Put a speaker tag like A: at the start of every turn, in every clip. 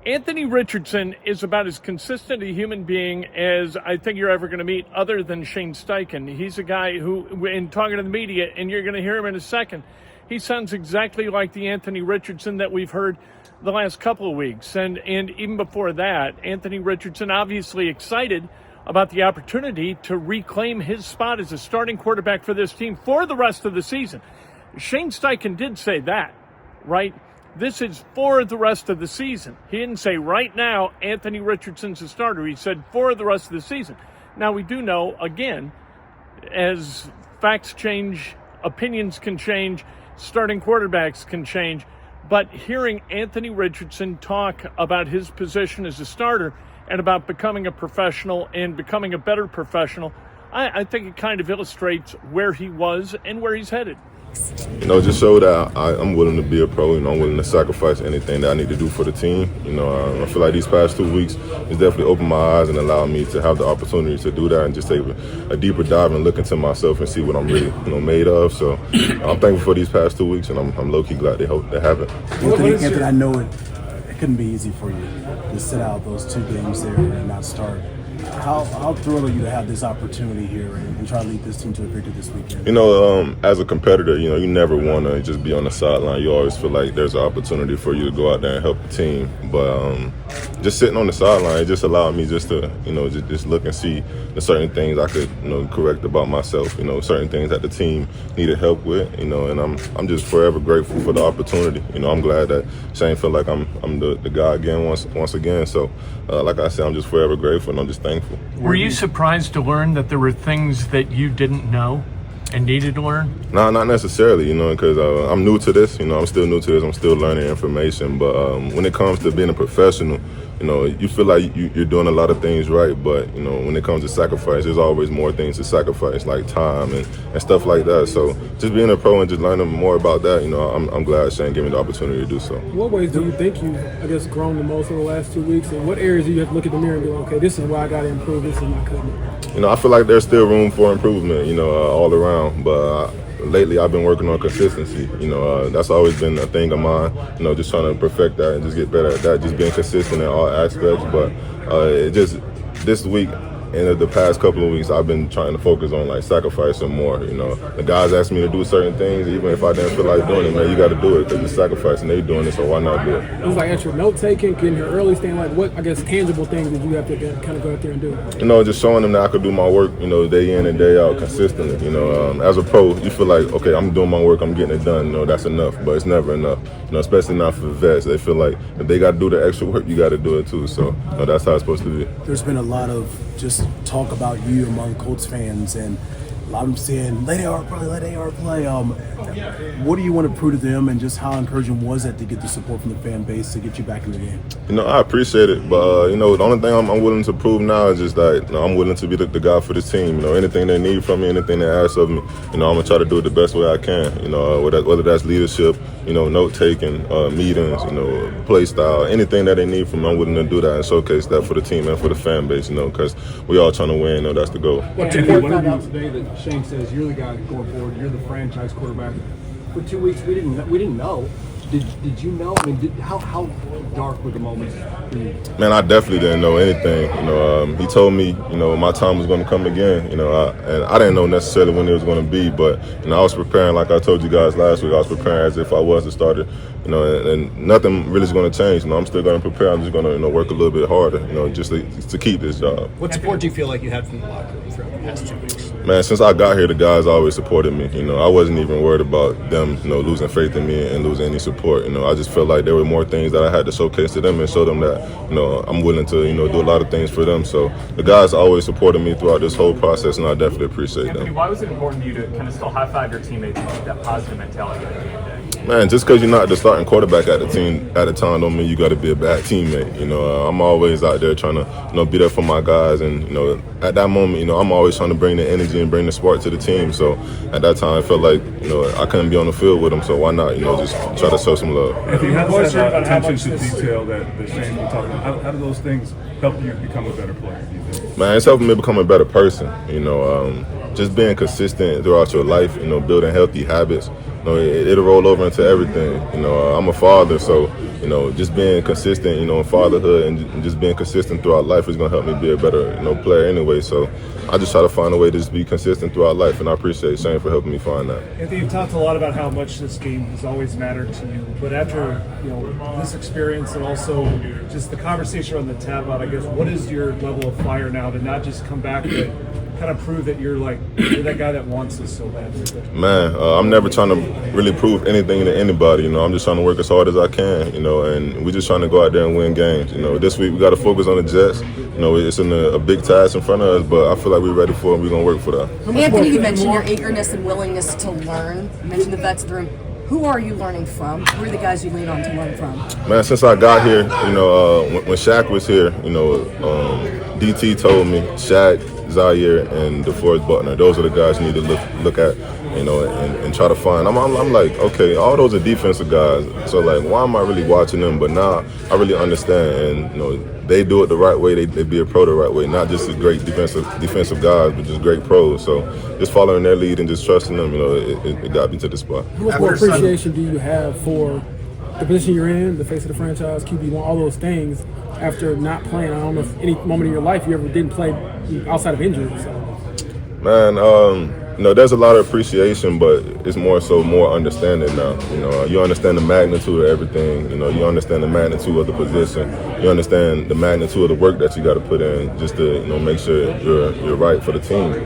A: Anthony Richardson is about as consistent a human being as I think you're ever going to meet, other than Shane Steichen. He's a guy who, in talking to the media, and you're going to hear him in a second, he sounds exactly like the Anthony Richardson that we've heard the last couple of weeks. And even before that, Anthony Richardson obviously excited about the opportunity to reclaim his spot as a starting quarterback for this team for the rest of the season. Shane Steichen did say that, right? This is for the rest of the season. He didn't say right now Anthony Richardson's a starter. He said for the rest of the season. Now, we do know, again, as facts change, opinions can change, starting quarterbacks can change. But hearing Anthony Richardson talk about his position as a starter and about becoming a professional and becoming a better professional, I think it kind of illustrates where he was and where he's headed.
B: Just show that I'm willing to be a pro. I'm willing to sacrifice anything that I need to do for the team. I feel like these past 2 weeks has definitely opened my eyes and allowed me to have the opportunity to do that and just take a deeper dive and look into myself and see what I'm really, made of. So I'm thankful for these past 2 weeks, and I'm low-key glad they haven't.
C: Anthony, I know it couldn't be easy for you to sit out those 2 games there and not start. How thrilled are you to have this opportunity here and try to lead this team to a victory this weekend?
B: As a competitor, you never want to just be on the sideline. You always feel like there's an opportunity for you to go out there and help the team. But just sitting on the sideline, it just allowed me just to, just look and see the certain things I could, correct about myself. Certain things that the team needed help with. And I'm just forever grateful for the opportunity. I'm glad that Shane felt like I'm the guy again once again. So, like I said, I'm just forever grateful, and I'm just thankful.
A: Were you surprised to learn that there were things that you didn't know and needed to learn?
B: No, not necessarily, because I'm new to this. I'm still new to this. I'm still learning information. But when it comes to being a professional, you feel like you're doing a lot of things right. But, when it comes to sacrifice, there's always more things to sacrifice, like time and stuff like that. So just being a pro and just learning more about that, I'm glad Shane gave me the opportunity to do so.
D: What ways do you think you've, grown the most over the last 2 weeks? And what areas do you have to look at the mirror and go, okay, this is where I got to improve, this is my couldn't?
B: I feel like there's still room for improvement, all around. But lately I've been working on consistency. That's always been a thing of mine, just trying to perfect that and just get better at that, just being consistent in all aspects. But this week and the past couple of weeks, I've been trying to focus on sacrificing more. The guys asked me to do certain things, even if I didn't feel like doing it. Man, you got to do it because you're sacrificing. They're doing it, so why not do it?
D: It was like extra note taking, getting here early, staying what tangible things did you have to kind of go out there and do?
B: Just showing them that I could do my work, day in and day out consistently. As a pro, you feel like, okay, I'm doing my work, I'm getting it done. That's enough, but it's never enough. Especially not for vets. They feel like if they got to do the extra work, you got to do it too. So that's how it's supposed to be.
C: There's been a lot of just talk about you among Colts fans, and I'm saying let AR play. What do you want to prove to them, and just how encouraging was it to get the support from the fan base to get you back in the game?
B: I appreciate it, but the only thing I'm willing to prove now is just that I'm willing to be the guy for the team. Anything they need from me, anything they ask of me, I'm gonna try to do it the best way I can. Whether that's leadership, note taking, meetings, play style, anything that they need from me, I'm willing to do that and showcase that for the team and for the fan base. Because we all trying to win. That's the goal.
E: Well, one of you today that Shane says you're the guy going forward. You're the franchise quarterback. For 2 weeks, we didn't know. Did you know? I mean, how dark were the moments for you?
B: Man, I definitely didn't know anything. He told me, my time was going to come again. And I didn't know necessarily when it was going to be, but I was preparing, like I told you guys last week. I was preparing as if I was the starter. And nothing really is going to change. I'm still going to prepare. I'm just going to work a little bit harder. Just to keep this job.
F: What support do you feel like you had from the locker room throughout the past 2 weeks?
B: Man, since I got here, the guys always supported me. I wasn't even worried about them, losing faith in me and losing any support. I just felt like there were more things that I had to showcase to them and show them that, I'm willing to, do a lot of things for them. So the guys always supported me throughout this whole process, and I definitely appreciate
G: Anthony,
B: them.
G: why was it important to you to kind of still high-five your teammates and keep that positive mentality at the game day?
B: Man, just because you're not the starting quarterback at the team at a time don't mean you got to be a bad teammate. I'm always out there trying to, be there for my guys. And, at that moment, I'm always trying to bring the energy and bring the spark to the team. So at that time, I felt like, I couldn't be on the field with them. So why not, just try to show some love.
H: Anthony, how does that attention to detail that Shane was talking about, how do those things help you become a better player, do you think?
B: Man, it's helping me become a better person. Just being consistent throughout your life, building healthy habits. it'll roll over into everything. I'm a father, so just being consistent, in fatherhood and just being consistent throughout life is gonna help me be a better, player anyway. So I just try to find a way to just be consistent throughout life, and I appreciate Shane for helping me find that.
I: Anthony, you've talked a lot about how much this game has always mattered to you, but after this experience and also just the conversation on the tab out, I guess, what is your level of fire now to not just come back but kind of prove that you're that guy that wants this so badly?
B: Man, I'm never trying to really prove anything to anybody. I'm just trying to work as hard as I can. And we're just trying to go out there and win games. This week we got to focus on the Jets. It's a big task in front of us, but I feel like we're ready for it. We're gonna work for that.
J: Anthony, you mentioned your eagerness and willingness to learn. You mentioned the vets in the room. Who are you learning from? Who are the guys you lean on to learn from?
B: Man, since I got here, when Shaq was here, DT told me Shaq, Zaire, and DeForest Buckner. Those are the guys you need to look at, and try to find. I'm like, okay, all those are defensive guys. So why am I really watching them? But now I really understand, and they do it the right way. They be a pro the right way, not just a great defensive guys, but just great pros. So just following their lead and just trusting them, it got me to this spot.
D: How much more appreciation do you have for the position you're in, the face of the franchise, QB1, all those things, after not playing? I don't know if any moment in your life you ever didn't play outside of injury. So.
B: Man, there's a lot of appreciation, but it's more understanding now. You understand the magnitude of everything. You understand the magnitude of the position. You understand the magnitude of the work that you got to put in just to, make sure you're right for the team.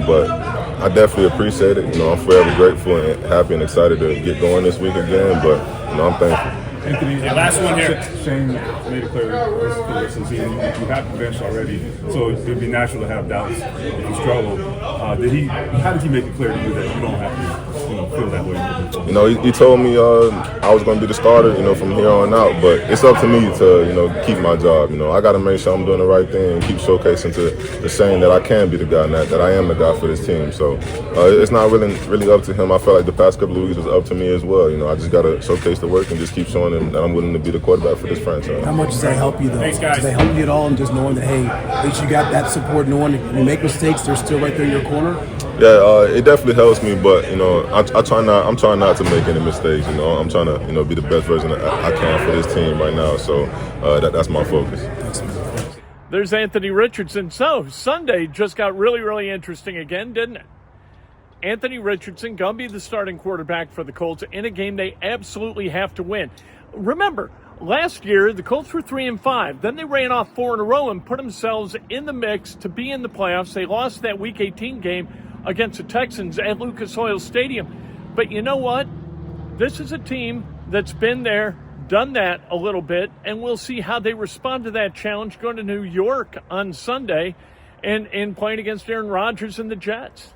B: But I definitely appreciate it. I'm forever grateful and happy and excited to get going this week again. But I'm thankful.
H: Anthony,
G: last one here.
H: Shane made it clear this season you have the bench already, so it'd be natural to have doubts if you struggle. How did he make it clear to you that you don't have to feel that way?
B: He told me I was going to be the starter, from here on out. But it's up to me to, keep my job. I got to make sure I'm doing the right thing and keep showcasing to the Shane that I can be the guy, and that I am the guy for this team. So it's not really up to him. I felt like the past couple of weeks was up to me as well. I just got to showcase the work and just keep showing him that I'm willing to be the quarterback for this franchise.
C: How much does that help you, though?
G: Thanks, guys.
C: Does that help you at all, and just knowing that, hey, at least you got that support, knowing that when you make mistakes, they're still right there in your corner?
B: Yeah, it definitely helps me, but I'm trying not to make any mistakes. I'm trying to be the best version I can for this team right now. So that's my focus.
A: There's Anthony Richardson. So Sunday just got really, really interesting again, didn't it? Anthony Richardson going to be the starting quarterback for the Colts in a game they absolutely have to win. Remember, last year the Colts were 3-5. Then they ran off 4 in a row and put themselves in the mix to be in the playoffs. They lost that Week 18 game against the Texans at Lucas Oil Stadium. But you know what? This is a team that's been there, done that a little bit, and we'll see how they respond to that challenge going to New York on Sunday and playing against Aaron Rodgers and the Jets.